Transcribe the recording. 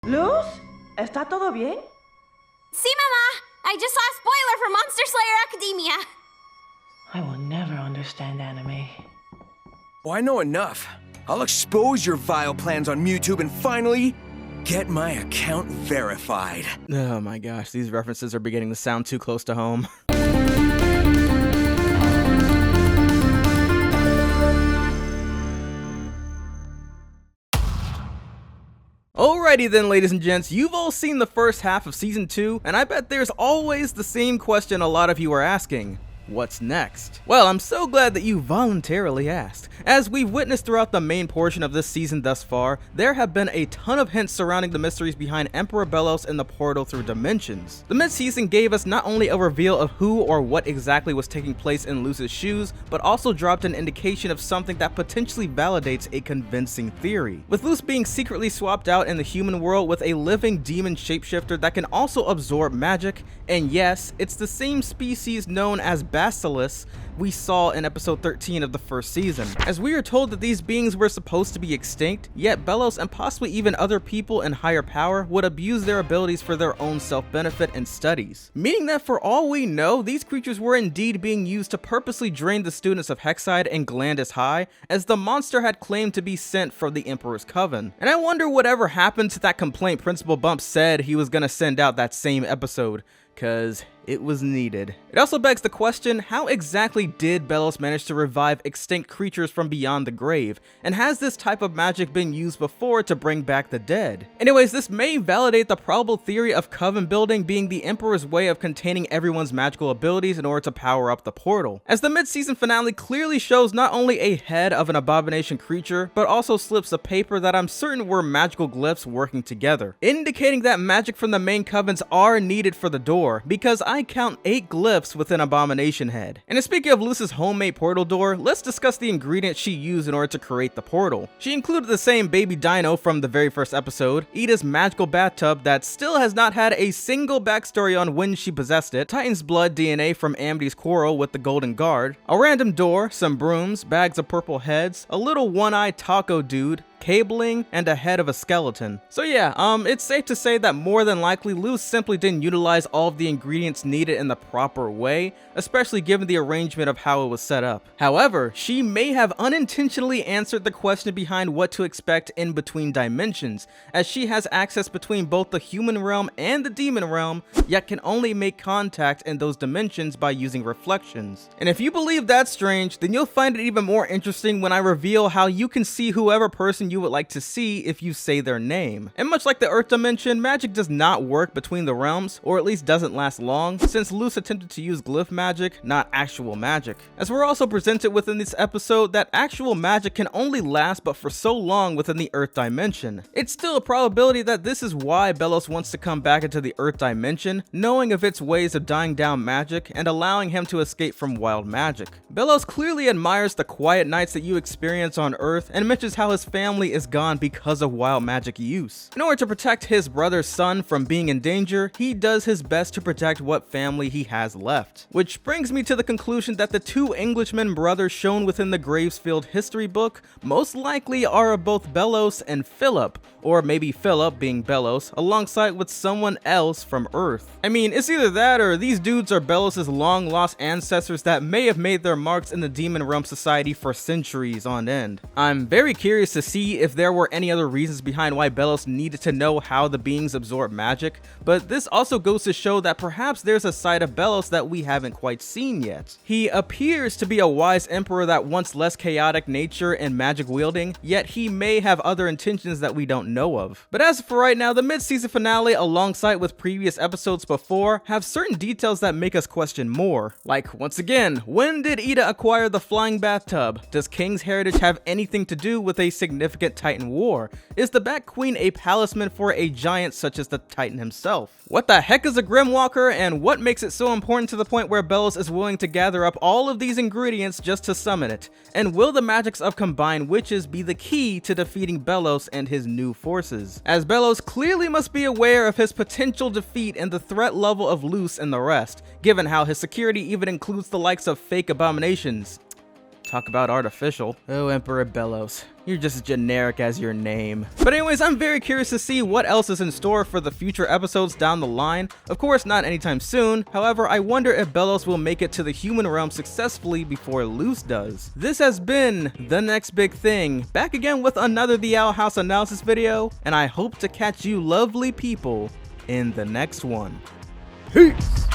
Luz, ¿está todo bien? Sí, Mama! I just saw a spoiler for Monster Slayer Academia! I will never understand anime. Oh, I know enough. I'll expose your vile plans on YouTube and finally get my account verified. Oh my gosh, these references are beginning to sound too close to home. Alrighty then, ladies and gents, you've all seen the first half of Season 2, and I bet there's always the same question a lot of you are asking. What's next? Well, I'm so glad that you voluntarily asked. As we've witnessed throughout the main portion of this season thus far, there have been a ton of hints surrounding the mysteries behind Emperor Belos and the portal through dimensions. The mid-season gave us not only a reveal of who or what exactly was taking place in Luz's shoes, but also dropped an indication of something that potentially validates a convincing theory. With Luz being secretly swapped out in the human world with a living demon shapeshifter that can also absorb magic, and yes, it's the same species known as Basilisks we saw in episode 13 of the first season. As we are told that these beings were supposed to be extinct, yet Belos and possibly even other people in higher power would abuse their abilities for their own self-benefit and studies. Meaning that for all we know, these creatures were indeed being used to purposely drain the students of Hexide and Glandis High, as the monster had claimed to be sent from the Emperor's Coven. And I wonder whatever happened to that complaint Principal Bump said he was gonna send out that same episode, cause it was needed. It also begs the question, how exactly did Belos manage to revive extinct creatures from beyond the grave? And has this type of magic been used before to bring back the dead? Anyways, this may validate the probable theory of coven building being the Emperor's way of containing everyone's magical abilities in order to power up the portal. As the mid-season finale clearly shows not only a head of an abomination creature, but also slips of paper that I'm certain were magical glyphs working together, indicating that magic from the main covens are needed for the door, because I count 8 glyphs with an abomination head. And speaking of Luz's homemade portal door, let's discuss the ingredients she used in order to create the portal. She included the same baby dino from the very first episode, Ida's magical bathtub that still has not had a single backstory on when she possessed it, Titan's blood DNA from Amity's quarrel with the Golden Guard, a random door, some brooms, bags of purple heads, a little one-eyed taco dude, cabling, and a head of a skeleton. So yeah, it's safe to say that more than likely Luz simply didn't utilize all of the ingredients needed in the proper way, especially given the arrangement of how it was set up. However, she may have unintentionally answered the question behind what to expect in between dimensions, as she has access between both the human realm and the demon realm, yet can only make contact in those dimensions by using reflections. And if you believe that's strange, then you'll find it even more interesting when I reveal how you can see whoever person you would like to see if you say their name. And much like the Earth dimension, magic does not work between the realms, or at least doesn't last long, since Luz attempted to use glyph magic, not actual magic. As we're also presented within this episode that actual magic can only last but for so long within the Earth dimension. It's still a probability that this is why Belos wants to come back into the Earth dimension, knowing of its ways of dying down magic and allowing him to escape from wild magic. Belos clearly admires the quiet nights that you experience on Earth and mentions how his family is gone because of wild magic use. In order to protect his brother's son from being in danger, he does his best to protect what family he has left. Which brings me to the conclusion that the 2 Englishmen brothers shown within the Gravesfield history book most likely are both Belos and Philip, or maybe Philip being Belos, alongside with someone else from Earth. I mean, it's either that or these dudes are Belos's long lost ancestors that may have made their marks in the Demon Realm society for centuries on end. I'm very curious to see if there were any other reasons behind why Belos needed to know how the beings absorb magic, but this also goes to show that perhaps there's a side of Belos that we haven't quite seen yet. He appears to be a wise emperor that wants less chaotic nature and magic wielding, yet he may have other intentions that we don't know of. But as for right now, the mid-season finale alongside with previous episodes before have certain details that make us question more. Like, once again, when did Ida acquire the flying bathtub? Does King's heritage have anything to do with a significant Titan war? Is the Bat Queen a talisman for a giant such as the Titan himself? What the heck is a Grimwalker, and what makes it so important to the point where Belos is willing to gather up all of these ingredients just to summon it? And will the magics of combined witches be the key to defeating Belos and his new forces? As Belos clearly must be aware of his potential defeat and the threat level of Luz and the rest, given how his security even includes the likes of fake abominations. Talk about artificial. Oh, Emperor Bellows. You're just as generic as your name. But anyways, I'm very curious to see what else is in store for the future episodes down the line. Of course, not anytime soon. However, I wonder if Bellows will make it to the human realm successfully before Luz does. This has been The Next Big Thing, back again with another The Owl House analysis video, and I hope to catch you lovely people in the next one. Peace!